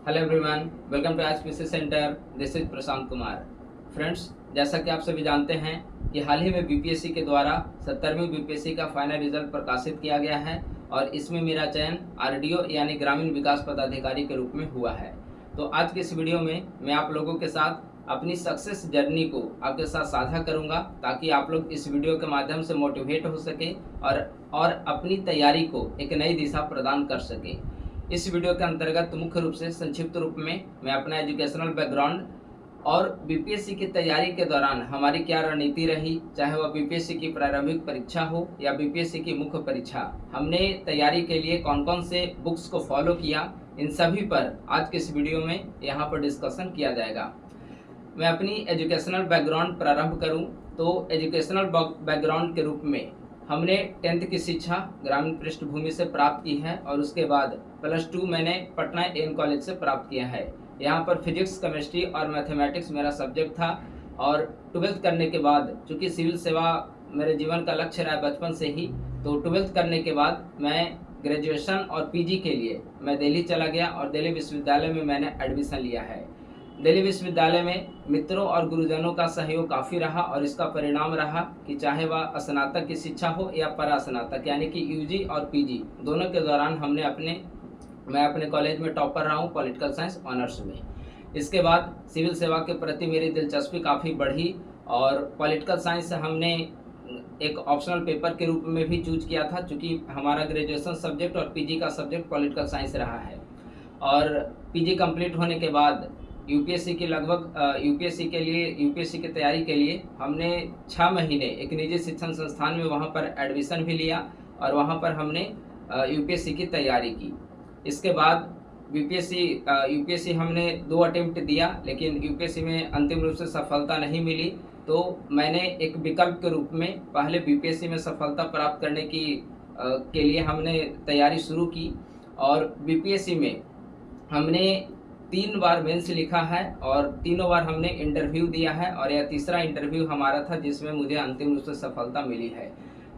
Hello everyone, welcome to HPC centre. This is Prashant Kumar. Friends, जैसा कि आप सभी जानते हैं कि हाल ही में बीपीएससी के द्वारा 70वीं बीपीएससी का फाइनल रिजल्ट प्रकाशित किया गया है और इसमें मेरा चयन आरडीओ यानी ग्रामीण विकास पदाधिकारी के रूप में हुआ है। तो आज के इस वीडियो में मैं आप लोगों के साथ अपनी सक्सेस जर्नी को आपके साथ साझा करूंगा ताकि आप लोग इस वीडियो के माध्यम से मोटिवेट हो सके और अपनी तैयारी को एक नई दिशा प्रदान कर सके। इस वीडियो के अंतर्गत मुख्य रूप से संक्षिप्त रूप में मैं अपना एजुकेशनल बैकग्राउंड और बीपीएससी की तैयारी के दौरान हमारी क्या रणनीति रही, चाहे वह बीपीएससी की प्रारंभिक परीक्षा हो या बीपीएससी की मुख्य परीक्षा, हमने तैयारी के लिए कौन कौन से बुक्स को फॉलो किया, इन सभी पर आज के इस वीडियो में यहाँ पर डिस्कशन किया जाएगा। मैं अपनी एजुकेशनल बैकग्राउंड प्रारंभ करूँ तो एजुकेशनल बैकग्राउंड के रूप में हमने 10th की शिक्षा ग्रामीण पृष्ठभूमि से प्राप्त की है और उसके बाद +2 मैंने पटना एम कॉलेज से प्राप्त किया है। यहाँ पर फिजिक्स, केमिस्ट्री और मैथमेटिक्स मेरा सब्जेक्ट था और 12th करने के बाद, चूँकि सिविल सेवा मेरे जीवन का लक्ष्य रहा बचपन से ही, तो 12th करने के बाद मैं ग्रेजुएशन और पीजी के लिए मैं दिल्ली चला गया और दिल्ली विश्वविद्यालय में मैंने एडमिशन लिया है। दिल्ली विश्वविद्यालय में मित्रों और गुरुजनों का सहयोग काफ़ी रहा और इसका परिणाम रहा कि चाहे वह स्नातक की शिक्षा हो या परास्नातक यानी कि यूजी और पीजी, दोनों के दौरान मैं अपने कॉलेज में टॉपर रहा हूँ पॉलिटिकल साइंस ऑनर्स में। इसके बाद सिविल सेवा के प्रति मेरी दिलचस्पी काफ़ी बढ़ी और पॉलिटिकल साइंस हमने एक ऑप्शनल पेपर के रूप में भी चूज किया था, चूँकि हमारा ग्रेजुएशन सब्जेक्ट और पीजी का सब्जेक्ट पॉलिटिकल साइंस रहा है। और पीजी कंप्लीट होने के बाद यूपीएससी की तैयारी के लिए हमने 6 महीने एक निजी शिक्षण संस्थान में वहाँ पर एडमिशन भी लिया और वहाँ पर हमने यूपीएससी की तैयारी की। इसके बाद यूपीएससी हमने 2 अटेम्प्ट दिया, लेकिन यूपीएससी में अंतिम रूप से सफलता नहीं मिली। तो मैंने एक विकल्प के रूप में पहले बीपीएससी में सफलता प्राप्त करने के लिए हमने तैयारी शुरू की और बीपीएससी में हमने 3 बार मेंस लिखा है और तीनों बार हमने इंटरव्यू दिया है और यह तीसरा इंटरव्यू हमारा था जिसमें मुझे अंतिम रूप से सफलता मिली है।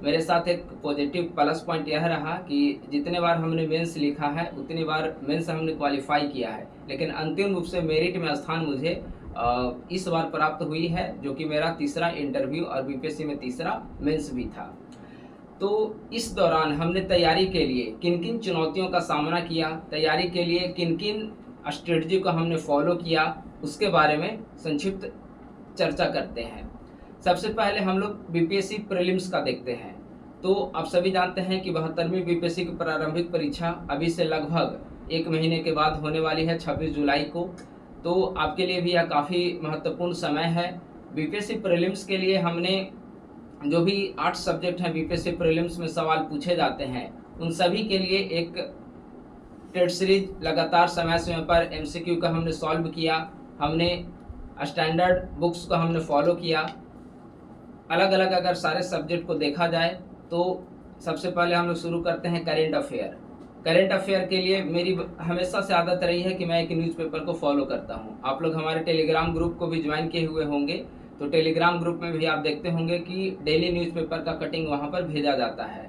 मेरे साथ एक पॉजिटिव प्लस पॉइंट यह रहा कि जितने बार हमने मेंस लिखा है उतनी बार मेंस हमने क्वालिफाई किया है, लेकिन अंतिम रूप से मेरिट में स्थान मुझे इस बार प्राप्त हुई है, जो कि मेरा तीसरा इंटरव्यू और बीपीएससी में तीसरा मेंस भी था। तो इस दौरान हमने तैयारी के लिए किन किन चुनौतियों का सामना किया, तैयारी के लिए किन किन स्ट्रेटजी को हमने फॉलो किया, उसके बारे में संक्षिप्त चर्चा करते हैं। सबसे पहले हम लोग बीपीएससी प्रीलिम्स का देखते हैं। तो आप सभी जानते हैं कि 72वीं बीपीएससी की प्रारंभिक परीक्षा अभी से लगभग 1 महीने के बाद होने वाली है, 26 जुलाई को। तो आपके लिए भी यह काफ़ी महत्वपूर्ण समय है। बीपीएससी प्रीलिम्स के लिए हमने जो भी 8 सब्जेक्ट हैं बीपीएससी प्रीलिम्स में सवाल पूछे जाते हैं, उन सभी के लिए एक टेट सीरीज लगातार समय समय पर एमसीक्यू का हमने सॉल्व किया। हमने स्टैंडर्ड बुक्स को हमने फॉलो किया। अलग अलग अगर सारे सब्जेक्ट को देखा जाए तो सबसे पहले हम लोग शुरू करते हैं करेंट अफेयर। करेंट अफेयर के लिए मेरी हमेशा से आदत रही है कि मैं एक न्यूज़पेपर को फॉलो करता हूं। आप लोग हमारे टेलीग्राम ग्रुप को भी ज्वाइन किए हुए होंगे, तो टेलीग्राम ग्रुप में भी आप देखते होंगे कि डेली न्यूज़पेपर का कटिंग वहां पर भेजा जाता है।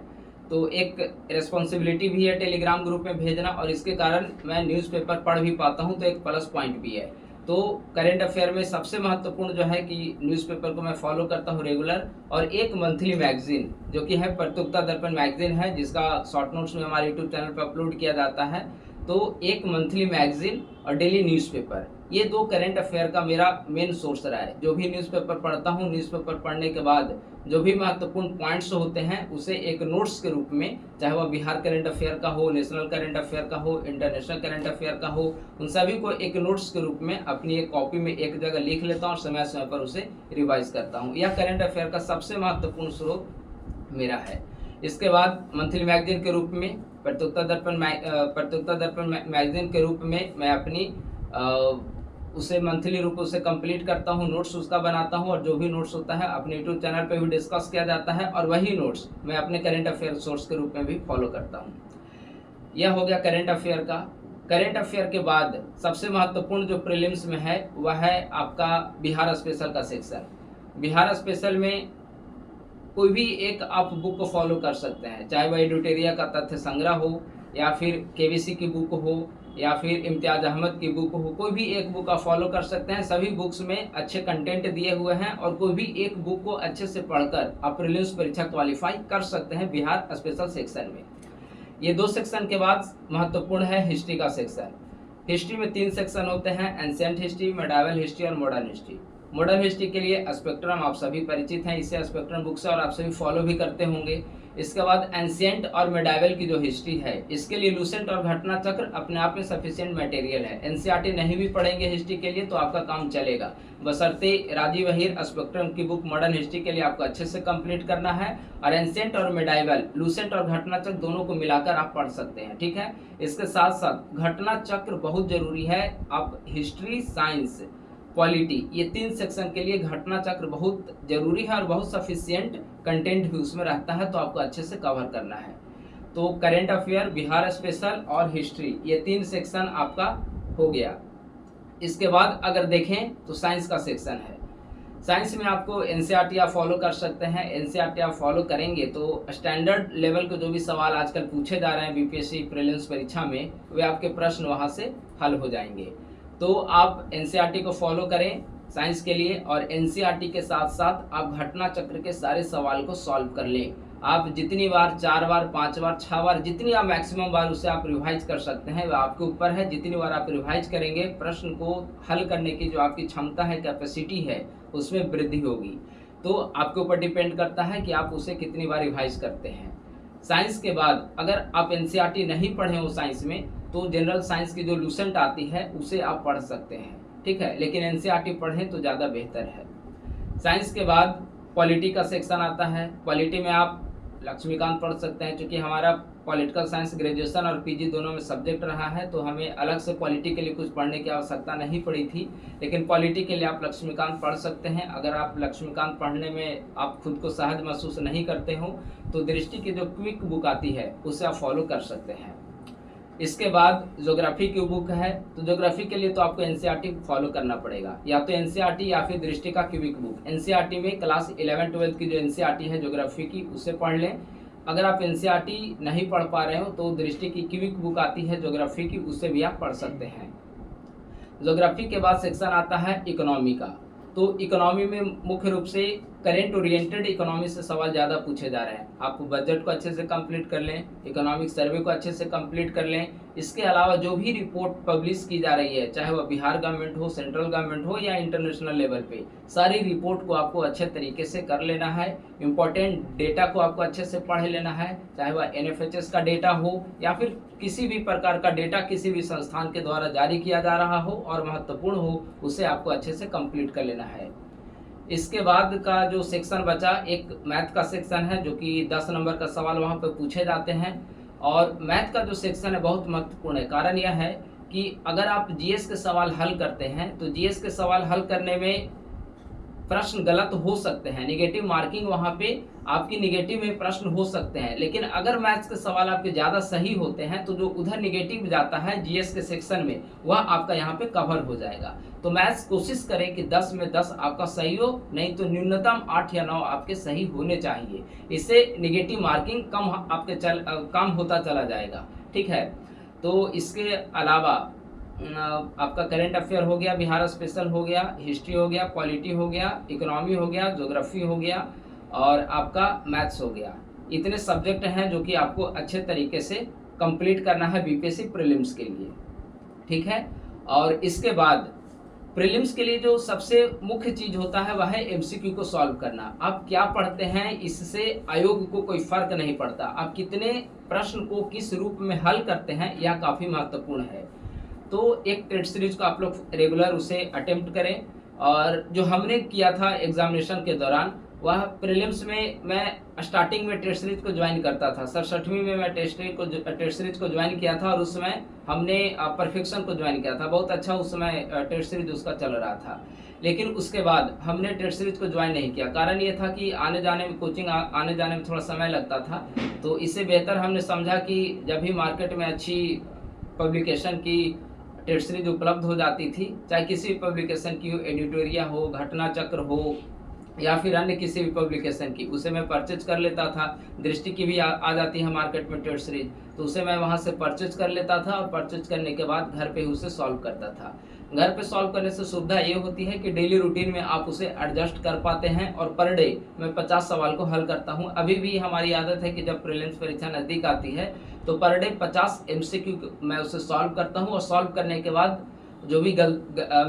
तो एक रिस्पॉन्सिबिलिटी भी है टेलीग्राम ग्रुप में भेजना और इसके कारण मैं न्यूज़पेपर पढ़ भी पाता हूं, तो एक प्लस पॉइंट भी है। तो करेंट अफेयर में सबसे महत्वपूर्ण जो है कि न्यूज़पेपर को मैं फॉलो करता हूं रेगुलर, और एक मंथली मैगजीन जो कि है प्रतियोगिता दर्पण मैगजीन है, जिसका शॉर्ट नोट्स में हमारे यूट्यूब चैनल पर अपलोड किया जाता है। तो एक मंथली मैगजीन और डेली न्यूज़पेपर, ये 2 करेंट अफेयर का मेरा मेन सोर्स रहा है। जो भी न्यूज़पेपर पढ़ता हूँ, न्यूज़पेपर पढ़ने के बाद जो भी महत्वपूर्ण पॉइंट्स होते हैं उसे एक नोट्स के रूप में, चाहे वह बिहार करेंट अफेयर का हो, नेशनल करेंट अफेयर का हो, इंटरनेशनल करेंट अफेयर का हो, उन सभी को एक नोट्स के रूप में अपनी एक कॉपी में एक जगह लिख लेता हूँ और समय समय पर उसे रिवाइज करता हूँ। यह करेंट अफेयर का सबसे महत्वपूर्ण स्रोत मेरा है। इसके बाद मंथली मैगजीन के रूप में प्रतियोगिता दर्पण मैगजीन के रूप में मैं अपनी उसे मंथली रूप से कंप्लीट करता हूँ, नोट्स उसका बनाता हूँ और जो भी नोट्स होता है अपने यूट्यूब चैनल पे भी डिस्कस किया जाता है और वही नोट्स मैं अपने करेंट अफेयर सोर्स के रूप में भी फॉलो करता हूँ। यह हो गया करेंट अफेयर का। करेंट अफेयर के बाद सबसे महत्वपूर्ण जो प्रीलिम्स में है वह है आपका बिहार स्पेशल का सेक्शन। बिहार स्पेशल में कोई भी एक आप बुक को फॉलो कर सकते हैं, चाहे वह एडिटोरिया का तथ्य संग्रह हो या फिर केवीसी की बुक हो या फिर इम्तियाज़ अहमद की बुक हो, कोई भी एक बुक आप फॉलो कर सकते हैं। सभी बुक्स में अच्छे कंटेंट दिए हुए हैं और कोई भी एक बुक को अच्छे से पढ़कर आप प्रीलिम्स परीक्षा क्वालिफाई कर सकते हैं बिहार स्पेशल सेक्शन में। ये 2 सेक्शन के बाद महत्वपूर्ण है हिस्ट्री का सेक्शन। हिस्ट्री में 3 सेक्शन होते हैं, एंशिएंट हिस्ट्री, मेडाइवल हिस्ट्री और मॉडर्न हिस्ट्री। मॉडर्न हिस्ट्री के लिए स्पेक्ट्रम आप सभी परिचित हैं, इससे स्पेक्ट्रम बुक से और आप सभी फॉलो भी करते होंगे। इसके बाद एंशिएंट और मेडाइवल की जो हिस्ट्री है, इसके लिए लूसेंट और घटना चक्र अपने आप में सफिशिएंट मटेरियल है। एनसीईआरटी नहीं भी पढ़ेंगे हिस्ट्री के लिए तो आपका काम चलेगा, बशर्ते राजीव अहीर स्पेक्ट्रम की बुक मॉडर्न हिस्ट्री के लिए आपको अच्छे से कंप्लीट करना है। और एंशिएंट और मेडाइवल, लूसेंट और घटना चक्र दोनों को मिलाकर आप पढ़ सकते हैं, ठीक है। इसके साथ साथ घटना चक्र बहुत जरूरी है। आप हिस्ट्री, साइंस, पॉलिटी, ये 3 सेक्शन के लिए घटना चक्र बहुत जरूरी है और बहुत सफिशिएंट कंटेंट भी उसमें रहता है, तो आपको अच्छे से कवर करना है। तो करेंट अफेयर, बिहार स्पेशल और हिस्ट्री, ये 3 सेक्शन आपका हो गया। इसके बाद अगर देखें तो साइंस का सेक्शन है। साइंस में आपको एनसीईआरटी आप फॉलो कर सकते हैं। एनसीईआरटी आप फॉलो करेंगे तो स्टैंडर्ड लेवल के जो भी सवाल आजकल पूछे जा रहे हैं बीपीएससी प्रीलिम्स परीक्षा में, वे आपके प्रश्न वहां से हल हो जाएंगे। तो आप एनसीईआरटी को फॉलो करें साइंस के लिए, और एनसीईआरटी के साथ साथ आप घटना चक्र के सारे सवाल को सॉल्व कर लें। आप जितनी बार, 4 बार, 5 बार, 6 बार, जितनी आप मैक्सिमम बार उसे आप रिवाइज कर सकते हैं, वह आपके ऊपर है। जितनी बार आप रिवाइज करेंगे, प्रश्न को हल करने की जो आपकी क्षमता है, कैपेसिटी है, उसमें वृद्धि होगी। तो आपके ऊपर डिपेंड करता है कि आप उसे कितनी बार रिवाइज करते हैं। साइंस के बाद अगर आप एनसीईआरटी नहीं पढ़े हो साइंस में, तो जनरल साइंस की जो लूसेंट आती है उसे आप पढ़ सकते हैं, ठीक है, लेकिन एनसीईआरटी पढ़ें तो ज़्यादा बेहतर है। साइंस के बाद पॉलिटी का सेक्शन आता है। पॉलिटी में आप लक्ष्मीकांत पढ़ सकते हैं, क्योंकि हमारा पॉलिटिकल साइंस ग्रेजुएशन और पीजी दोनों में सब्जेक्ट रहा है, तो हमें अलग से पॉलिटी के लिए कुछ पढ़ने की आवश्यकता नहीं पड़ी थी। लेकिन पॉलिटी के लिए आप लक्ष्मीकांत पढ़ सकते हैं। अगर आप लक्ष्मीकांत पढ़ने में आप खुद को सहज महसूस नहीं करते हो, तो दृष्टि की जो क्विक बुक आती है उसे आप फॉलो कर सकते हैं। इसके बाद ज्योग्राफी की बुक है, तो ज्योग्राफी के लिए तो आपको एनसीईआरटी फॉलो करना पड़ेगा, या तो एनसीईआरटी या फिर दृष्टि का क्विक बुक। एनसीईआरटी में क्लास 11-12 की जो एनसीईआरटी है ज्योग्राफी की, उसे पढ़ लें। अगर आप एनसीईआरटी नहीं पढ़ पा रहे हो तो दृष्टि की क्विक बुक आती है ज्योग्राफी की, उससे भी आप पढ़ सकते हैं। ज्योग्राफी के बाद सेक्शन आता है इकोनॉमी का। तो इकोनॉमी में मुख्य रूप से करेंट ओरिएंटेड इकोनॉमी से सवाल ज़्यादा पूछे जा रहे हैं। आप बजट को अच्छे से कंप्लीट कर लें, इकोनॉमिक सर्वे को अच्छे से कंप्लीट कर लें। इसके अलावा जो भी रिपोर्ट पब्लिश की जा रही है, चाहे वह बिहार गवर्नमेंट हो, सेंट्रल गवर्नमेंट हो या इंटरनेशनल लेवल पे, सारी रिपोर्ट को आपको अच्छे तरीके से कर लेना है। इम्पोर्टेंट डेटा को आपको अच्छे से पढ़ लेना है, चाहे वह एनएफएचएस का डेटा हो या फिर किसी भी प्रकार का डेटा किसी भी संस्थान के द्वारा जारी किया जा रहा हो और महत्वपूर्ण हो, उसे आपको अच्छे से कंप्लीट कर लेना है। इसके बाद का जो सेक्शन बचा, एक मैथ का सेक्शन है, जो कि 10 नंबर का सवाल वहाँ पर पूछे जाते हैं। और मैथ का जो सेक्शन है बहुत महत्वपूर्ण है। कारण यह है कि अगर आप जीएस के सवाल हल करते हैं तो जीएस के सवाल हल करने में प्रश्न गलत हो सकते हैं, निगेटिव मार्किंग वहाँ पे आपकी निगेटिव में प्रश्न हो सकते हैं। लेकिन अगर मैथ्स के सवाल आपके ज़्यादा सही होते हैं तो जो उधर निगेटिव जाता है जीएस के सेक्शन में, वह आपका यहाँ पे कवर हो जाएगा। तो मैथ्स कोशिश करें कि 10 में 10 आपका सही हो, नहीं तो न्यूनतम 8 या 9 आपके सही होने चाहिए। इससे निगेटिव मार्किंग कम आपके कम होता चला जाएगा, ठीक है। तो इसके अलावा आपका करेंट अफेयर हो गया, बिहार स्पेशल हो गया, हिस्ट्री हो गया, पॉलिटी हो गया, इकोनॉमी हो गया, ज्योग्राफी हो गया और आपका मैथ्स हो गया। इतने सब्जेक्ट हैं जो कि आपको अच्छे तरीके से कंप्लीट करना है बीपीएससी प्रीलिम्स के लिए, ठीक है। और इसके बाद प्रीलिम्स के लिए जो सबसे मुख्य चीज होता है वह है एमसीक्यू को सॉल्व करना। आप क्या पढ़ते हैं इससे आयोग को कोई फर्क नहीं पड़ता, आप कितने प्रश्न को किस रूप में हल करते हैं यह काफी महत्वपूर्ण है। तो एक टेस्ट सीरीज को आप लोग रेगुलर उसे अटेम्प्ट करें। और जो हमने किया था एग्जामिनेशन के दौरान, वह प्रीलिम्स में मैं स्टार्टिंग में टेस्ट सीरीज को ज्वाइन करता था। 67वीं में मैं टेस्ट सीरीज को ज्वाइन किया था और उस समय हमने परफेक्शन को ज्वाइन किया था। बहुत अच्छा उस समय टेस्ट सीरीज उसका चल रहा था। लेकिन उसके बाद हमने टेस्ट सीरीज को ज्वाइन नहीं किया। कारण ये था कि आने जाने में कोचिंग आने जाने में थोड़ा समय लगता था। तो इससे बेहतर हमने समझा कि जब भी मार्केट में अच्छी पब्लिकेशन की टेस्ट सीरीज उपलब्ध हो जाती थी, चाहे किसी भी पब्लिकेशन की हो, एडिटोरिया हो, घटना चक्र हो या फिर अन्य किसी भी पब्लिकेशन की, उसे मैं परचेज कर लेता था। दृष्टि की भी आ जाती है मार्केट में टेस्ट सीरीज, तो उसे मैं वहाँ से परचेज कर लेता था और परचेज करने के बाद घर पे ही उसे सॉल्व करता था। घर पे सॉल्व करने से सुविधा ये होती है कि डेली रूटीन में आप उसे एडजस्ट कर पाते हैं और पर डे मैं 50 सवाल को हल करता हूँ। अभी भी हमारी आदत है कि जब प्रीलिम्स परीक्षा नज़दीक आती है तो पर डे 50 MCQ मैं उसे सॉल्व करता हूँ, और सॉल्व करने के बाद जो भी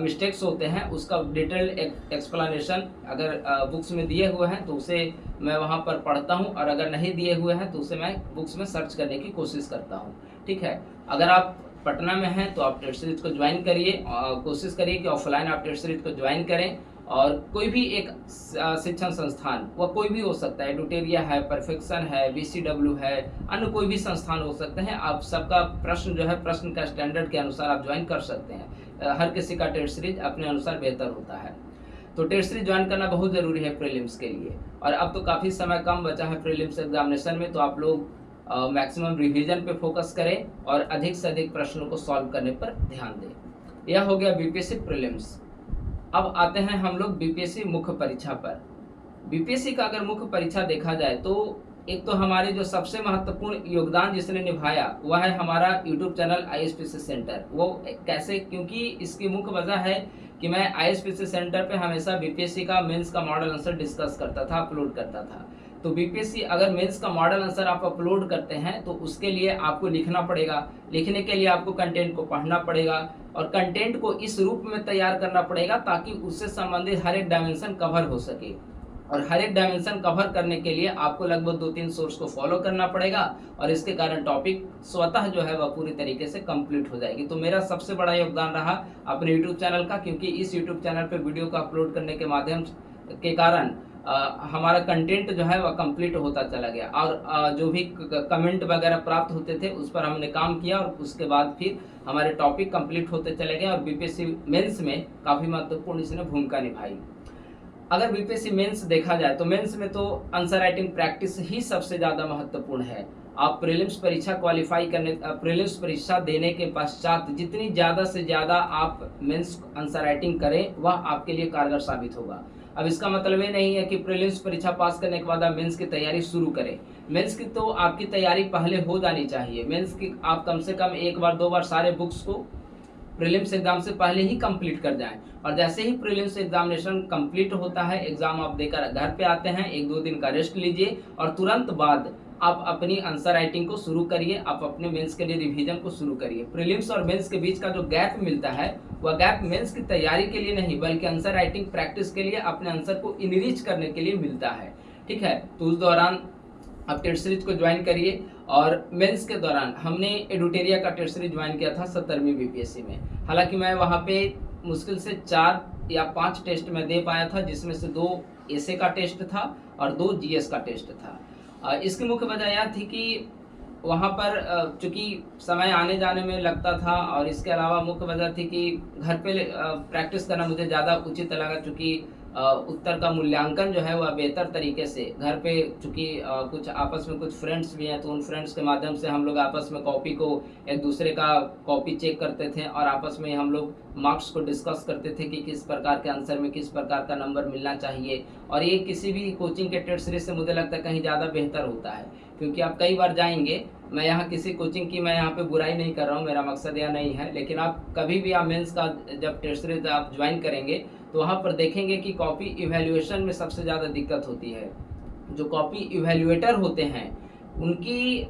मिस्टेक्स होते हैं उसका डिटेल्ड एक्सप्लेनेशन अगर बुक्स में दिए हुए हैं तो उसे मैं वहाँ पर पढ़ता हूँ, और अगर नहीं दिए हुए हैं तो उसे मैं बुक्स में सर्च करने की कोशिश करता हूँ। ठीक है, अगर आप पटना में हैं तो आप टेस्ट सीरीज को ज्वाइन करिए, कोशिश करिए कि ऑफलाइन आप टेस्ट सीरीज को ज्वाइन करें। और कोई भी एक शिक्षण संस्थान, वह कोई भी हो सकता है, एडुटेरिया है, परफेक्शन है, BCW है, अन्य कोई भी संस्थान हो सकते हैं। आप सबका प्रश्न जो है, प्रश्न का स्टैंडर्ड के अनुसार आप ज्वाइन कर सकते हैं। हर किसी का टेस्ट सीरीज अपने अनुसार बेहतर होता है, तो टेस्ट सीरीज ज्वाइन करना बहुत ज़रूरी है प्रीलिम्स के लिए। और अब तो काफ़ी समय कम बचा है प्रीलिम्स एग्जामिनेशन में, तो आप लोग मैक्सिमम रिवीजन पे फोकस करें और अधिक से अधिक प्रश्नों को सॉल्व करने पर ध्यान दें। यह हो गया बीपीएससी प्रीलिम्स। अब आते हैं हम लोग बीपीएससी मुख्य परीक्षा पर। बीपीएससी का अगर मुख्य परीक्षा देखा जाए तो एक तो हमारे जो सबसे महत्वपूर्ण योगदान जिसने निभाया वह है हमारा यूट्यूब चैनल ISPC सेंटर। वो कैसे? क्योंकि इसकी मुख्य वजह है कि मैं ISPC सेंटर पे हमेशा बीपीएससी का मेंस का मॉडल आंसर डिस्कस करता था, अपलोड करता था। तो बीपीएससी अगर मेंस का मॉडल आंसर आप अपलोड करते हैं तो उसके लिए आपको लिखना पड़ेगा, लिखने के लिए आपको कंटेंट को पढ़ना पड़ेगा, और कंटेंट को इस रूप में तैयार करना पड़ेगा ताकि उससे संबंधित हर एक डायमेंशन कवर हो सके। और हर एक डायमेंशन कवर करने के लिए आपको लगभग 2-3 सोर्स को फॉलो करना पड़ेगा, और इसके कारण टॉपिक स्वतः जो है वह पूरी तरीके से कंप्लीट हो जाएगी। तो मेरा सबसे बड़ा योगदान रहा अपने यूट्यूब चैनल का, क्योंकि इस यूट्यूब चैनल पर वीडियो को अपलोड करने के माध्यम के कारण हमारा कंटेंट जो है वह कंप्लीट होता चला गया, और जो भी कमेंट वगैरह प्राप्त होते थे उस पर हमने काम किया, और उसके बाद फिर हमारे टॉपिक कंप्लीट होते चले गए, और बीपीएससी मेंस में काफ़ी महत्वपूर्ण इसने भूमिका निभाई। अगर बीपीएससी मेंस देखा जाए तो मेंस में तो आंसर राइटिंग प्रैक्टिस ही सबसे ज़्यादा महत्वपूर्ण है। आप प्रीलिम्स परीक्षा क्वालिफाई करने, प्रीलिम्स परीक्षा देने के पश्चात जितनी ज़्यादा से ज़्यादा आप मेंस आंसर राइटिंग करें वह आपके लिए कारगर साबित होगा। अब इसका मतलब ये नहीं है कि प्रीलिम्स परीक्षा पास करने के बाद आप मेंस की तैयारी शुरू करें। मेंस की तो आपकी तैयारी पहले हो जानी चाहिए। मेंस की आप कम से कम 1 बार 2 बार सारे बुक्स को प्रीलिम्स एग्जाम से पहले ही कंप्लीट कर जाएं, और जैसे ही प्रीलिम्स एग्जामिनेशन कंप्लीट होता है, एग्जाम आप देकर घर पे आते हैं, 1-2 दिन का रेस्ट लीजिए और तुरंत बाद आप अपनी आंसर राइटिंग को शुरू करिए, आप अपने मेंस के लिए रिवीजन को शुरू करिए। प्रीलिम्स और मेंस के बीच का जो गैप मिलता है वह गैप मेंस की तैयारी के लिए नहीं बल्कि आंसर राइटिंग प्रैक्टिस के लिए, अपने आंसर को इनरिच करने के लिए मिलता है। ठीक है, तो उस दौरान आप टेस्ट सीरीज को ज्वाइन करिए। और मेंस के दौरान हमने एडुटेरिया का टेस्ट सीरीज ज्वाइन किया था 70वीं बीपीएससी में। हालांकि मैं वहाँ पे मुश्किल से 4 या 5 टेस्ट में दे पाया था, जिसमें से 2 एसए का टेस्ट था और 2 जीएस का टेस्ट था। इसकी मुख्य वजह यह थी कि वहाँ पर चूँकि समय आने जाने में लगता था, और इसके अलावा मुख्य वजह थी कि घर पे प्रैक्टिस करना मुझे ज़्यादा उचित लगा, चूँकि उत्तर का मूल्यांकन जो है वह बेहतर तरीके से घर पे, चूँकि कुछ आपस में कुछ फ्रेंड्स भी हैं तो उन फ्रेंड्स के माध्यम से हम लोग आपस में कॉपी को, एक दूसरे का कॉपी चेक करते थे, और आपस में हम लोग मार्क्स को डिस्कस करते थे कि किस प्रकार के आंसर में किस प्रकार का नंबर मिलना चाहिए। और ये किसी भी कोचिंग के टेस्ट सीरीज से मुझे लगता है कहीं ज़्यादा बेहतर होता है, क्योंकि आप कई बार जाएंगे, मैं यहाँ किसी कोचिंग की मैं यहाँ पे बुराई नहीं कर रहा हूँ, मेरा मकसद यह नहीं है, लेकिन आप कभी भी आप मेंस का जब टेस्ट सीरीज आप ज्वाइन करेंगे तो वहाँ पर देखेंगे कि कॉपी इवैल्यूएशन में सबसे ज़्यादा दिक्कत होती है। जो कॉपी इवैल्यूएटर होते हैं उनकी,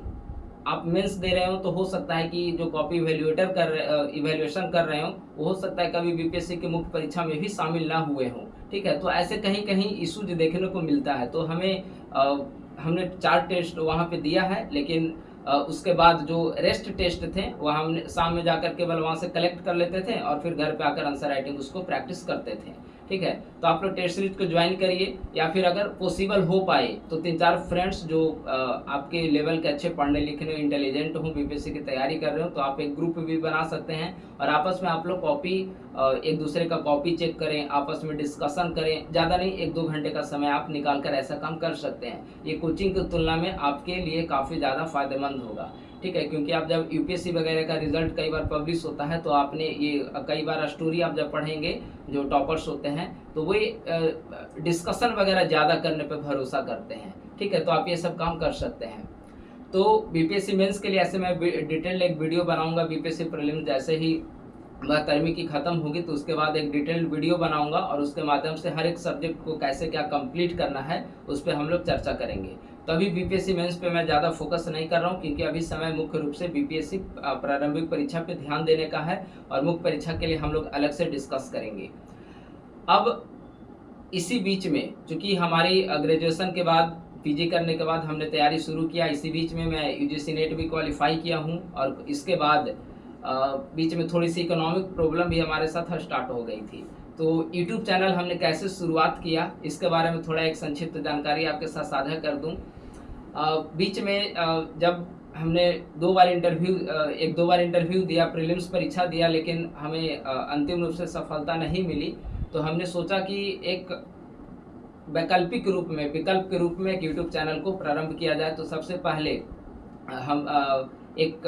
आप मेंस दे रहे हो तो हो सकता है कि जो कॉपी इवैल्यूएशन कर रहे हो वो हो सकता है कभी बीपीएससी की मुख्य परीक्षा में भी शामिल ना हुए हों। ठीक है, तो ऐसे कहीं कहीं इशूज देखने को मिलता है। तो हमने 4 टेस्ट वहाँ पे दिया है, लेकिन उसके बाद जो रेस्ट टेस्ट थे वह हमने शाम में जाकर केवल वहाँ से कलेक्ट कर लेते थे, और फिर घर पे आकर आंसर राइटिंग उसको प्रैक्टिस करते थे। ठीक है, तो आप लोग टेस्ट सीरीज को ज्वाइन करिए, या फिर अगर पॉसिबल हो पाए तो 3-4 फ्रेंड्स जो आपके लेवल के अच्छे पढ़ने लिखने इंटेलिजेंट हों, बीपीएससी की तैयारी कर रहे हो, तो आप एक ग्रुप भी बना सकते हैं, और आपस में आप लोग कॉपी, एक दूसरे का कॉपी चेक करें, आपस में डिस्कशन करें। ज़्यादा नहीं, 1-2 घंटे का समय आप निकाल कर ऐसा काम कर सकते हैं। ये कोचिंग की तुलना में आपके लिए काफ़ी ज़्यादा फायदेमंद होगा। ठीक है, क्योंकि आप जब यूपीएससी वगैरह का रिजल्ट कई बार पब्लिश होता है तो आपने ये कई बार स्टोरी आप जब पढ़ेंगे जो टॉपर्स होते हैं तो वो डिस्कशन वगैरह ज़्यादा करने पे भरोसा करते हैं, ठीक है, तो आप ये सब काम कर सकते हैं। तो बीपीएससी मेंस के लिए ऐसे मैं डिटेल्ड एक वीडियो बनाऊंगा, बीपीएससी प्रीलिम्स जैसे ही 12वीं की ख़त्म होगी तो उसके बाद एक डिटेल्ड वीडियो बनाऊंगा और उसके माध्यम से हर एक सब्जेक्ट को कैसे क्या कंप्लीट करना है उस पर हम लोग चर्चा करेंगे। तो अभी बीपीएससी मेंस पे मैं ज़्यादा फोकस नहीं कर रहा हूँ क्योंकि अभी समय मुख्य रूप से बीपीएससी प्रारंभिक परीक्षा पे ध्यान देने का है और मुख्य परीक्षा के लिए हम लोग अलग से डिस्कस करेंगे। अब इसी बीच में चूँकि हमारी ग्रेजुएशन के बाद पीजी करने के बाद हमने तैयारी शुरू किया, इसी बीच में मैं यूजीसी नेट भी क्वालिफाई किया हूँ और इसके बाद बीच में थोड़ी सी इकोनॉमिक प्रॉब्लम भी हमारे साथ स्टार्ट हो गई थी। तो यूट्यूब चैनल हमने कैसे शुरुआत किया इसके बारे में थोड़ा एक संक्षिप्त जानकारी आपके साथ साझा कर दूं। बीच में जब हमने एक दो बार इंटरव्यू दिया, प्रीलिम्स परीक्षा दिया, लेकिन हमें अंतिम रूप से सफलता नहीं मिली, तो हमने सोचा कि एक विकल्प के रूप में एक यूट्यूब चैनल को प्रारंभ किया जाए। तो सबसे पहले हम एक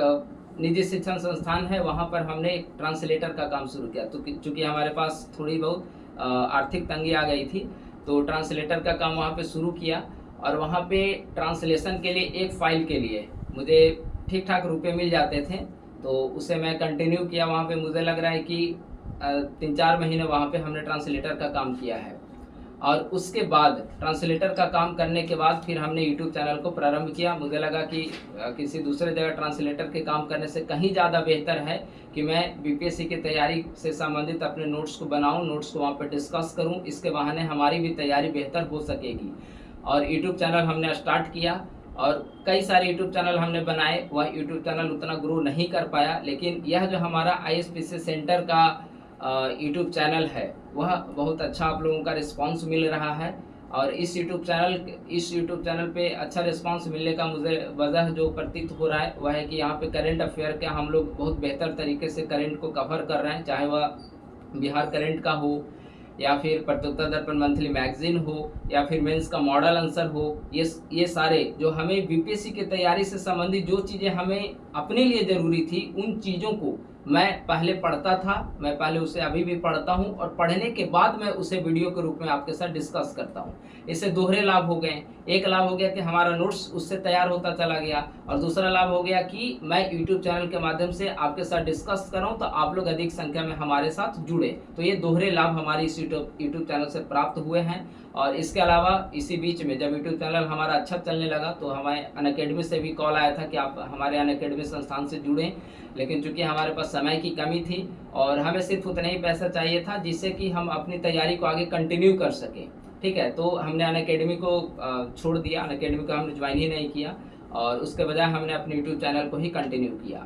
निजी शिक्षण संस्थान है, वहाँ पर हमने एक ट्रांसलेटर का काम शुरू किया। तो चूँकि हमारे पास थोड़ी बहुत आर्थिक तंगी आ गई थी तो ट्रांसलेटर का काम वहाँ पे शुरू किया और वहाँ पे ट्रांसलेशन के लिए एक फ़ाइल के लिए मुझे ठीक ठाक रुपए मिल जाते थे, तो उसे मैं कंटिन्यू किया। वहाँ पे मुझे लग रहा है कि 3-4 महीने वहाँ पे हमने ट्रांसलेटर का काम किया है और उसके बाद ट्रांसलेटर का काम करने के बाद फिर हमने यूट्यूब चैनल को प्रारंभ किया। मुझे लगा कि किसी दूसरे जगह ट्रांसलेटर के काम करने से कहीं ज़्यादा बेहतर है कि मैं बीपीएससी की तैयारी से संबंधित अपने नोट्स को बनाऊं, नोट्स को वहाँ पर डिस्कस करूं, इसके बहाने हमारी भी तैयारी बेहतर हो सकेगी। और यूट्यूब चैनल हमने स्टार्ट किया और कई सारे यूट्यूब चैनल हमने बनाए, वह यूट्यूब चैनल उतना ग्रो नहीं कर पाया, लेकिन यह जो हमारा आईएसपीसी सेंटर का यूट्यूब चैनल है वह बहुत अच्छा आप लोगों का रिस्पांस मिल रहा है। और इस यूट्यूब चैनल पे अच्छा रिस्पांस मिलने का मुझे वजह जो प्रतीत हो रहा है वह है कि यहाँ पे करंट अफेयर का हम लोग बहुत बेहतर तरीके से करंट को कवर कर रहे हैं, चाहे वह बिहार करंट का हो या फिर प्रत्युत्तर दर्पण मंथली मैगजीन हो या फिर मेंस का मॉडल आंसर हो। ये सारे जो हमें बीपीएससी की तैयारी से संबंधित जो चीज़ें हमें अपने लिए ज़रूरी थी उन चीज़ों को मैं पहले पढ़ता था, मैं पहले उसे अभी भी पढ़ता हूं और पढ़ने के बाद मैं उसे वीडियो के रूप में आपके साथ डिस्कस करता हूं। इससे दोहरे लाभ हो गए। एक लाभ हो गया कि हमारा नोट्स उससे तैयार होता चला गया और दूसरा लाभ हो गया कि मैं यूट्यूब चैनल के माध्यम से आपके साथ डिस्कस कर रहा हूं तो आप लोग अधिक संख्या में हमारे साथ जुड़े। तो ये दोहरे लाभ हमारे इस यूट्यूब चैनल से प्राप्त हुए हैं। और इसके अलावा इसी बीच में जब यूट्यूब चैनल हमारा अच्छा चलने लगा तो हमें अनअकैडमी से भी कॉल आया था कि आप हमारे अनअकैडमी संस्थान से जुड़ें, लेकिन चूंकि हमारे पास समय की कमी थी और हमें सिर्फ उतना ही पैसा चाहिए था जिससे कि हम अपनी तैयारी को आगे कंटिन्यू कर सकें, ठीक है। तो हमने अनअकैडमी को छोड़ दिया, अनअकैडमी को हमने ज्वाइन ही नहीं किया और उसके बजाय हमने अपने यूट्यूब चैनल को ही कंटिन्यू किया।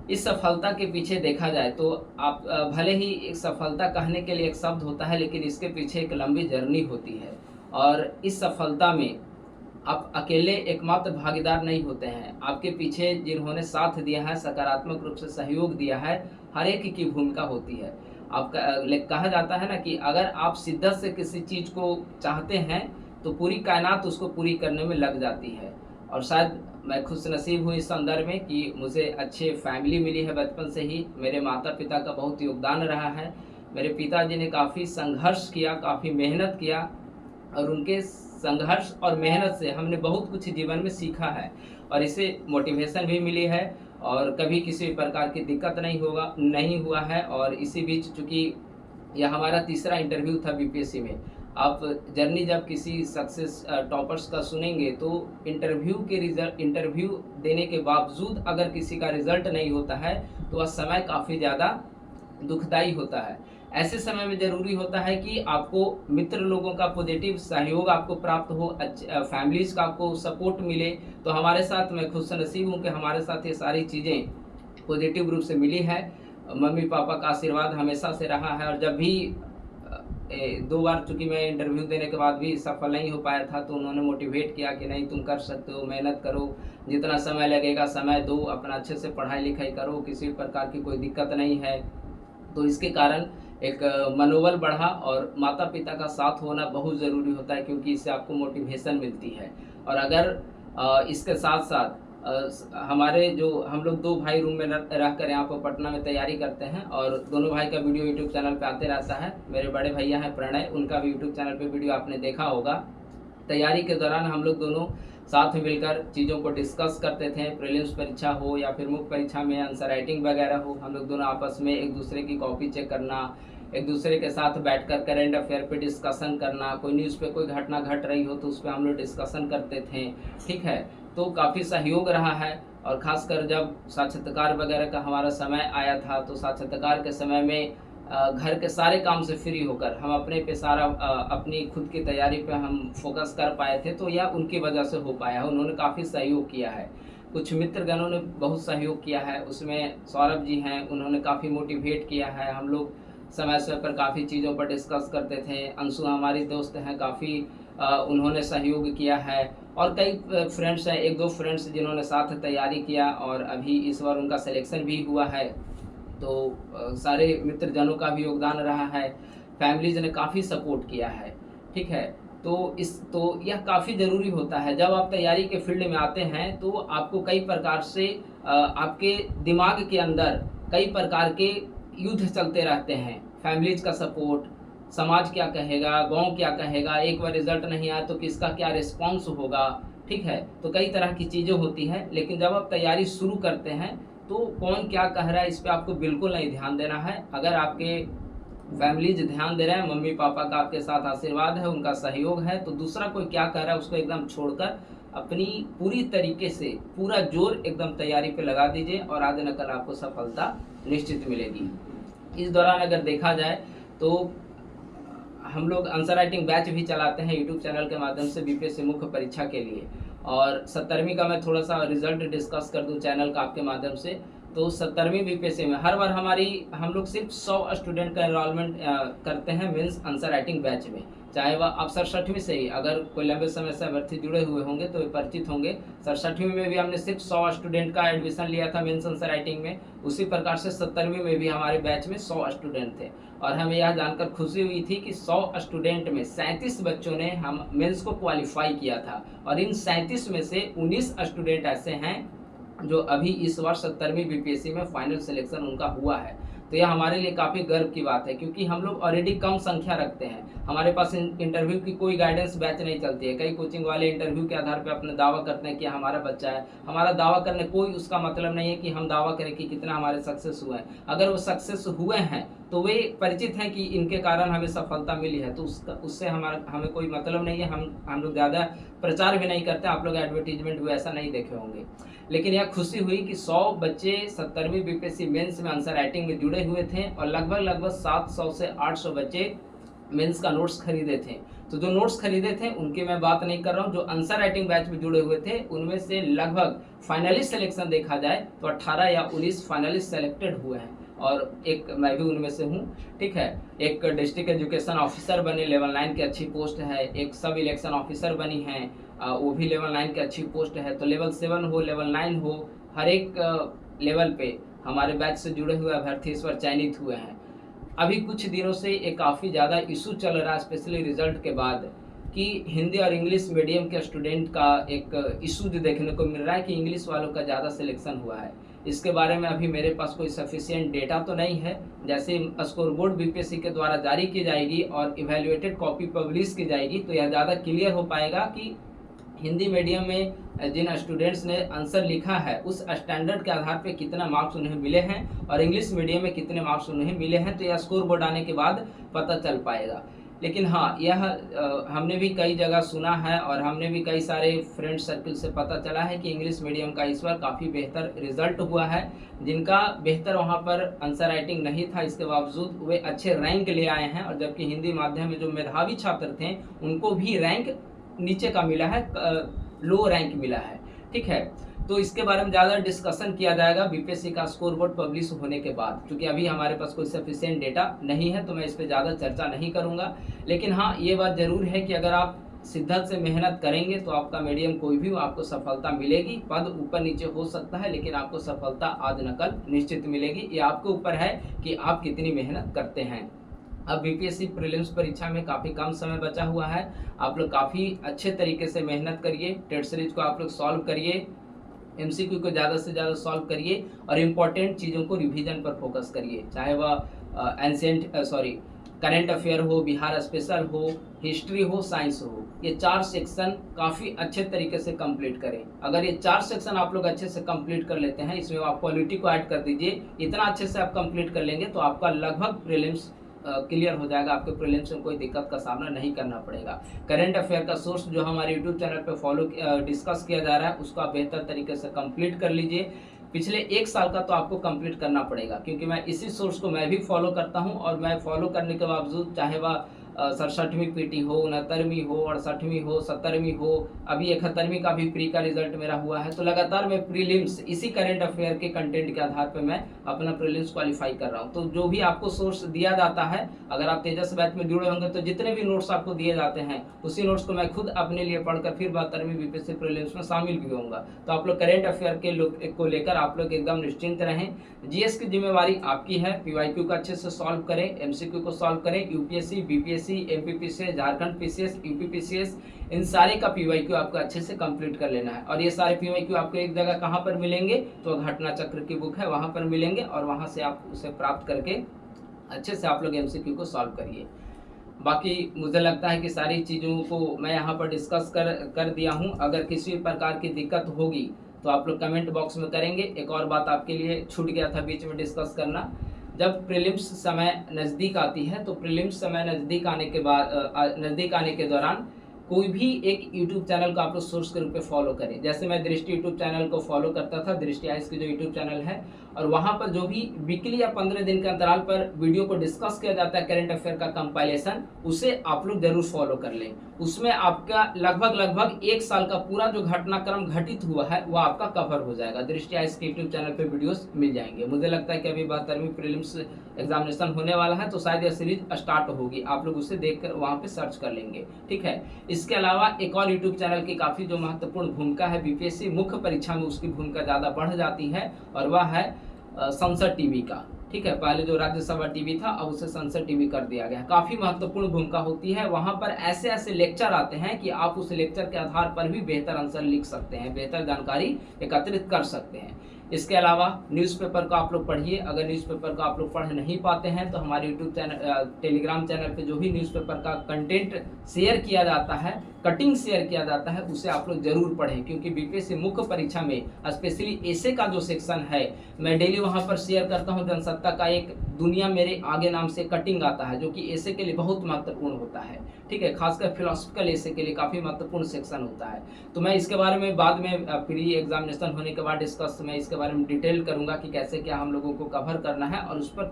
इस सफलता के पीछे देखा जाए तो आप भले ही एक सफलता कहने के लिए एक शब्द होता है, लेकिन इसके पीछे एक लंबी जर्नी होती है और इस सफलता में आप अकेले एकमात्र भागीदार नहीं होते हैं। आपके पीछे जिन्होंने साथ दिया है, सकारात्मक रूप से सहयोग दिया है, हर एक की भूमिका होती है। कहा जाता है ना कि अगर आप शिद्दत से किसी चीज़ को चाहते हैं तो पूरी कायनात उसको पूरी करने में लग जाती है। और शायद मैं खुश नसीब हूँ इस संदर्भ में कि मुझे अच्छे फैमिली मिली है बचपन से ही। मेरे माता पिता का बहुत योगदान रहा है। मेरे पिताजी ने काफ़ी संघर्ष किया, काफ़ी मेहनत किया और उनके संघर्ष और मेहनत से हमने बहुत कुछ जीवन में सीखा है और इससे मोटिवेशन भी मिली है और कभी किसी प्रकार की दिक्कत नहीं हुआ है। और इसी बीच चूँकि यह हमारा तीसरा इंटरव्यू था बीपीएससी में। आप जर्नी जब किसी सक्सेस टॉपर्स का सुनेंगे तो इंटरव्यू देने के बावजूद अगर किसी का रिजल्ट नहीं होता है तो वह समय काफ़ी ज़्यादा दुखदायी होता है। ऐसे समय में ज़रूरी होता है कि आपको मित्र लोगों का पॉजिटिव सहयोग आपको प्राप्त हो, फैमिलीज़ का आपको सपोर्ट मिले। तो हमारे साथ मैं खुशनसीब हूँ कि हमारे साथ ये सारी चीज़ें पॉजिटिव रूप से मिली है। मम्मी पापा का आशीर्वाद हमेशा से रहा है और जब भी 2 बार चूँकि मैं इंटरव्यू देने के बाद भी सफल नहीं हो पाया था तो उन्होंने मोटिवेट किया कि नहीं तुम कर सकते हो, मेहनत करो, जितना समय लगेगा समय दो, अपना अच्छे से पढ़ाई लिखाई करो, किसी प्रकार की कोई दिक्कत नहीं है। तो इसके कारण एक मनोबल बढ़ा और माता पिता का साथ होना बहुत ज़रूरी होता है क्योंकि इससे आपको मोटिवेशन मिलती है। और अगर इसके साथ साथ हमारे जो हम लोग 2 भाई रूम में रह कर यहाँ पर पटना में तैयारी करते हैं और दोनों भाई का वीडियो यूट्यूब चैनल पे आते रहता है। मेरे बड़े भैया हैं प्रणय, उनका भी यूट्यूब चैनल पे वीडियो आपने देखा होगा। तैयारी के दौरान हम लोग दोनों साथ में मिलकर चीज़ों को डिस्कस करते थे। प्रीलिम्स परीक्षा हो या फिर मुख्य परीक्षा में आंसर राइटिंग वगैरह हो, हम लोग दोनों आपस में एक दूसरे की कॉपी चेक करना, एक दूसरे के साथ बैठकर करंट अफेयर पे डिस्कशन करना, कोई न्यूज़ पे कोई घटना घट रही हो तो उस पर हम लोग डिस्कशन करते थे। ठीक है, तो काफ़ी सहयोग रहा है। और ख़ासकर जब साक्षात्कार वगैरह का हमारा समय आया था तो साक्षात्कार के समय में घर के सारे काम से फ्री होकर हम अपने पे सारा अपनी खुद की तैयारी पे हम फोकस कर पाए थे, तो यह उनकी वजह से हो पाया है। उन्होंने काफ़ी सहयोग किया है। कुछ मित्रगणों ने बहुत सहयोग किया है, उसमें सौरभ जी हैं, उन्होंने काफ़ी मोटिवेट किया है। हम लोग समय समय पर काफ़ी चीज़ों पर डिस्कस करते थे। अंशु हमारी दोस्त हैं, काफ़ी उन्होंने सहयोग किया है। और कई फ्रेंड्स हैं, 1-2 फ्रेंड्स जिन्होंने साथ तैयारी किया और अभी इस बार उनका सिलेक्शन भी हुआ है। तो सारे मित्रजनों का भी योगदान रहा है। फैमिलीज ने काफ़ी सपोर्ट किया है। ठीक है, तो यह काफ़ी ज़रूरी होता है। जब आप तैयारी के फील्ड में आते हैं तो आपको कई प्रकार से आपके दिमाग के अंदर कई प्रकार के युद्ध चलते रहते हैं। फैमिलीज का सपोर्ट, समाज क्या कहेगा, गांव क्या कहेगा, एक बार रिजल्ट नहीं आया तो किसका क्या रिस्पॉन्स होगा। ठीक है, तो कई तरह की चीज़ें होती हैं। लेकिन जब आप तैयारी शुरू करते हैं तो कौन क्या कह रहा है इस पर आपको बिल्कुल नहीं ध्यान देना है। अगर आपके फैमिलीज ध्यान दे रहे हैं, मम्मी पापा का आपके साथ आशीर्वाद है, उनका सहयोग है, तो दूसरा कोई क्या कह रहा है उसको एकदम छोड़कर अपनी पूरी तरीके से पूरा जोर एकदम तैयारी पे लगा दीजिए और आगे न कल आपको सफलता निश्चित मिलेगी। इस दौरान अगर देखा जाए तो हम लोग आंसर राइटिंग बैच भी चलाते हैं यूट्यूब चैनल के माध्यम से बीपीएससी मुख्य परीक्षा के लिए। और 17वीं का मैं थोड़ा सा रिजल्ट डिस्कस कर दूं चैनल का आपके माध्यम से, तो 17वीं बीपीएससी में हर बार हम लोग सिर्फ 100 स्टूडेंट का एनरोलमेंट करते हैं मेंस आंसर राइटिंग बैच में। चाहे वह आप 67वीं से ही, अगर कोई लंबे समय से अभ्यर्थी जुड़े हुए होंगे तो वे परिचित होंगे। 67वीं में भी हमने सिर्फ 100 स्टूडेंट का एडमिशन लिया था मेंस आंसर राइटिंग में। उसी प्रकार से 17वीं में भी हमारे बैच में 100 स्टूडेंट थे और हमें यह जानकर खुशी हुई थी कि 100 स्टूडेंट में 37 बच्चों ने हम मेंस को क्वालिफाई किया था और इन 37 में से 19 स्टूडेंट ऐसे हैं जो अभी इस वर्ष 17वीं बीपीएससी में फाइनल सिलेक्शन उनका हुआ है। तो यह हमारे लिए काफ़ी गर्व की बात है, क्योंकि हम लोग ऑलरेडी कम संख्या रखते हैं। हमारे पास इंटरव्यू की कोई गाइडेंस बैच नहीं चलती है। कई कोचिंग वाले इंटरव्यू के आधार पर अपने दावा करते हैं कि हमारा बच्चा है। हमारा दावा करने कोई उसका मतलब नहीं है कि हम दावा करें कि कितना हमारे सक्सेस हुए हैं। अगर वो सक्सेस हुए हैं तो वे परिचित हैं कि इनके कारण हमें सफलता मिली है, तो उससे हमें कोई मतलब नहीं है। हम लोग ज़्यादा प्रचार भी नहीं करते। आप लोग एडवर्टीजमेंट भी ऐसा नहीं देखे होंगे। लेकिन यह खुशी हुई कि 100 बच्चे 17वीं बीपीएससी मेंस में आंसर राइटिंग में जुड़े हुए थे और लगभग 700 से 800 बच्चे मेंस का नोट्स खरीदे थे। तो जो नोट्स खरीदे थे उनकी मैं बात नहीं कर रहा हूँ, जो आंसर राइटिंग बैच में जुड़े हुए थे उनमें से लगभग फाइनलिस्ट सिलेक्शन देखा जाए तो 18 या 19 फाइनलिस्ट सेलेक्टेड हुए हैं और एक मैं भी उनमें से हूँ। ठीक है, एक डिस्ट्रिक्ट एजुकेशन ऑफिसर बने, लेवल 9 की अच्छी पोस्ट है। एक सब इलेक्शन ऑफिसर बनी है, वो भी लेवल 9 की अच्छी पोस्ट है। तो लेवल 7 हो, लेवल 9 हो, हर एक लेवल पे हमारे बैच से जुड़े हुए अभ्यर्थी इस पर चयनित हुए हैं। अभी कुछ दिनों से एक काफ़ी ज़्यादा इशू चल रहा है, स्पेशली रिजल्ट के बाद, कि हिंदी और इंग्लिश मीडियम के स्टूडेंट का एक इशू जो देखने को मिल रहा है कि इंग्लिश वालों का ज़्यादा सिलेक्शन हुआ है। इसके बारे में अभी मेरे पास कोई सफिशिएंट डेटा तो नहीं है। जैसे स्कोर बोर्ड बीपीएससी के द्वारा जारी की जाएगी और इवेल्युएटेड कॉपी पब्लिश की जाएगी तो यह ज़्यादा क्लियर हो पाएगा कि हिंदी मीडियम में जिन स्टूडेंट्स ने आंसर लिखा है उस स्टैंडर्ड के आधार पे कितना मार्क्स उन्हें मिले हैं और इंग्लिश मीडियम में कितने मार्क्स उन्हें मिले हैं। तो यह स्कोर बोर्ड आने के बाद पता चल पाएगा। लेकिन हाँ, यह हमने भी कई जगह सुना है और हमने भी कई सारे फ्रेंड सर्कल से पता चला है कि इंग्लिश मीडियम का इस बार काफ़ी बेहतर रिजल्ट हुआ है। जिनका बेहतर वहाँ पर आंसर राइटिंग नहीं था, इसके बावजूद वे अच्छे रैंक ले आए हैं। और जबकि हिंदी माध्यम में जो मेधावी छात्र थे उनको भी रैंक नीचे का मिला है, लो रैंक मिला है। ठीक है, तो इसके बारे में ज़्यादा डिस्कशन किया जाएगा बीपीएससी का स्कोर बोर्ड पब्लिश होने के बाद, क्योंकि अभी हमारे पास कोई सफिशिएंट डेटा नहीं है तो मैं इस पर ज़्यादा चर्चा नहीं करूँगा। लेकिन हाँ, ये बात ज़रूर है कि अगर आप शिद्दत से मेहनत करेंगे तो आपका मीडियम कोई भी हो, आपको सफलता मिलेगी। पद ऊपर नीचे हो सकता है लेकिन आपको सफलता आज न कल निश्चित मिलेगी। ये आपके ऊपर है कि आप कितनी मेहनत करते हैं। अब बीपीएससी प्रीलिम्स परीक्षा में काफ़ी कम समय बचा हुआ है। आप लोग काफ़ी अच्छे तरीके से मेहनत करिए, टेट सीरीज को आप लोग सॉल्व करिए, एमसीक्यू को ज़्यादा से ज़्यादा सॉल्व करिए और इम्पॉर्टेंट चीज़ों को रिवीजन पर फोकस करिए, चाहे वह करंट अफेयर हो, बिहार स्पेशल हो, हिस्ट्री हो, साइंस हो। ये 4 सेक्शन काफ़ी अच्छे तरीके से कंप्लीट करें। अगर ये 4 सेक्शन आप लोग अच्छे से कंप्लीट कर लेते हैं, इसमें आप पॉलिटी को ऐड कर दीजिए, इतना अच्छे से आप कंप्लीट कर लेंगे तो आपका लगभग प्रीलिम्स क्लियर हो जाएगा। आपके प्रीलिम्स में कोई दिक्कत का सामना नहीं करना पड़ेगा। करंट अफेयर का सोर्स जो हमारे यूट्यूब चैनल पे डिस्कस किया जा रहा है, उसको आप बेहतर तरीके से कंप्लीट कर लीजिए। पिछले 1 साल का तो आपको कंप्लीट करना पड़ेगा, क्योंकि मैं इसी सोर्स को मैं भी फॉलो करता हूं, और मैं फॉलो करने के बावजूद चाहे वह 67वीं पीटी हो, 69वीं हो, 68वीं हो, 70वीं हो, अभी 71वीं का भी प्री का रिजल्ट मेरा हुआ है, तो लगातार मैं प्रीलिम्स इसी करंट अफेयर के कंटेंट के आधार पर मैं अपना प्रीलिम्स क्वालिफाई कर रहा हूं। तो जो भी आपको सोर्स दिया जाता है, अगर आप तेजस बैच में जुड़े होंगे तो जितने भी नोट्स आपको दिए जाते हैं, उसी नोट्स को मैं खुद अपने लिए पढ़कर फिर 72वीं बीपीएससी प्रीलिम्स में शामिल भी होऊंगा। तो आप लोग करंट अफेयर को लेकर आप लोग एकदम निश्चिंत रहें। जीएस की जिम्मेवारी आपकी है। पीवाईक्यू को अच्छे से सॉल्व करें, एमसीक्यू को सॉल्व करें, UPSC, BPSC, MPPCS, Jharkhand PCS, UPPCS, इन सारे का पीवाईक्यू आपको अच्छे से कंप्लीट कर लेना है। और ये सारे पीवाईक्यू आपको एक जगह कहाँ पर मिलेंगे, तो घटना चक्र की बुक है वहाँ पर मिलेंगे, और वहाँ से आप उसे प्राप्त करके अच्छे से आप लोग एमसीक्यू को सॉल्व करिए। बाकी मुझे लगता है कि सारी चीज़ों को मैं यहाँ पर डिस्कस कर दिया हूँ। अगर किसी प्रकार की दिक्कत होगी तो आप लोग कमेंट बॉक्स में करेंगे। एक और बात आपके लिए छूट गया था बीच में डिस्कस करना, जब प्रीलिम्स समय नज़दीक आती है, तो प्रीलिम्स समय नज़दीक आने के दौरान कोई भी एक यूट्यूब चैनल को आप लोग सोर्स के रूप में फॉलो करें। जैसे मैं दृष्टि यूट्यूब चैनल को फॉलो करता था, दृष्टि आइस की जो यूट्यूब चैनल है, और वहाँ पर जो भी वीकली या 15 दिन के अंतराल पर वीडियो को डिस्कस किया जाता है करंट अफेयर का कंपाइलेशन, उसे आप लोग जरूर फॉलो कर लें। उसमें आपका लगभग 1 साल का पूरा जो घटनाक्रम घटित हुआ है वो आपका कवर हो जाएगा। दृष्टि आइस के यूट्यूब चैनल पर वीडियोस मिल जाएंगे। मुझे लगता है कि अभी 72वीं प्रीलिम्स एग्जामिनेशन होने वाला है, तो शायद यह सीरीज स्टार्ट होगी, आप लोग उसे देखकर वहाँ पे सर्च कर लेंगे, ठीक है। इसके अलावा एक और यूट्यूब चैनल की काफ़ी जो महत्वपूर्ण भूमिका है बीपीएससी मुख्य परीक्षा में, उसकी भूमिका ज़्यादा बढ़ जाती है, और वह है संसद टीवी का, ठीक है। पहले जो राज्यसभा टीवी था, अब उसे संसद टीवी कर दिया गया। काफ़ी महत्वपूर्ण भूमिका होती है। वहाँ पर ऐसे ऐसे लेक्चर आते हैं कि आप उस लेक्चर के आधार पर भी बेहतर आंसर लिख सकते हैं, बेहतर जानकारी एकत्रित कर सकते हैं। इसके अलावा न्यूज़पेपर को आप लोग पढ़िए। अगर न्यूज़पेपर को आप लोग पढ़ नहीं पाते हैं तो हमारे यूट्यूब चैनल, टेलीग्राम चैनल पे जो भी न्यूज़पेपर का कंटेंट शेयर किया जाता है, कटिंग शेयर किया जाता है, उसे आप लोग जरूर पढ़ें, क्योंकि बीपीएससी मुख्य परीक्षा में स्पेशली एसे का जो सेक्शन है, मैं डेली वहाँ पर शेयर करता हूँ। जनसत्ता का एक दुनिया मेरे आगे नाम से कटिंग आता है, जो कि एसे के लिए बहुत महत्वपूर्ण होता है, ठीक है। खासकर फिलोसफिकल एसे के लिए काफ़ी महत्वपूर्ण सेक्शन होता है। तो मैं इसके बारे में बाद में प्री एग्जामिनेशन होने के बाद मैं इसके बारे में डिटेल करूंगा कि कैसे क्या हम लोगों को कवर करना है, और उस पर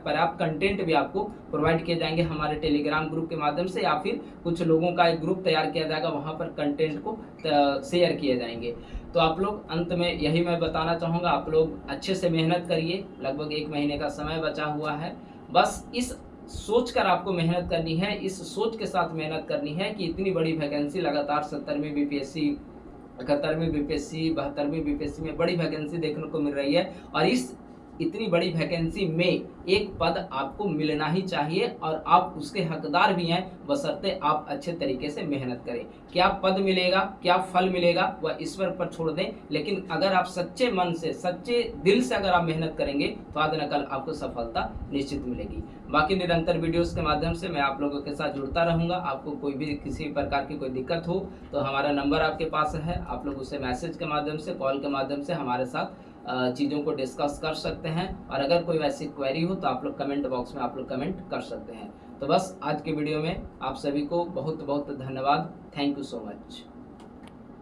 पर्याप्त कंटेंट भी आपको प्रोवाइड किए जाएंगे हमारे टेलीग्राम ग्रुप के माध्यम से, या फिर कुछ लोगों का एक ग्रुप तैयार किया जाएगा, वहाँ पर कंटेंट को शेयर किए जाएंगे। तो आप लोग अंत में यही मैं बताना चाहूँगा, आप लोग अच्छे से मेहनत करिए। लगभग 1 महीने का समय बचा हुआ है। बस इस सोच कर आपको मेहनत करनी है, इस सोच के साथ मेहनत करनी है कि इतनी बड़ी वैकेंसी लगातार 70वीं बीपीएससी, 71वीं बीपीएससी, 72वीं बीपीएससी में बड़ी वैकेंसी देखने को मिल रही है, और इस इतनी बड़ी वैकेंसी में एक पद आपको मिलना ही चाहिए, और आप उसके हकदार भी हैं, बशर्ते आप अच्छे तरीके से मेहनत करें। क्या पद मिलेगा, क्या फल मिलेगा, वह ईश्वर पर छोड़ दें, लेकिन अगर आप सच्चे मन से, सच्चे दिल से अगर आप मेहनत करेंगे तो आज न कल आपको सफलता निश्चित मिलेगी। बाकी निरंतर वीडियोस के माध्यम से मैं आप लोगों के साथ जुड़ता रहूँगा। आपको कोई भी किसी प्रकार की कोई दिक्कत हो तो हमारा नंबर आपके पास है, आप लोग उसे मैसेज के माध्यम से, कॉल के माध्यम से हमारे साथ चीज़ों को डिस्कस कर सकते हैं। और अगर कोई वैसी क्वेरी हो तो आप लोग कमेंट बॉक्स में आप लोग कमेंट कर सकते हैं। तो बस आज के वीडियो में आप सभी को बहुत बहुत धन्यवाद। Thank you so much.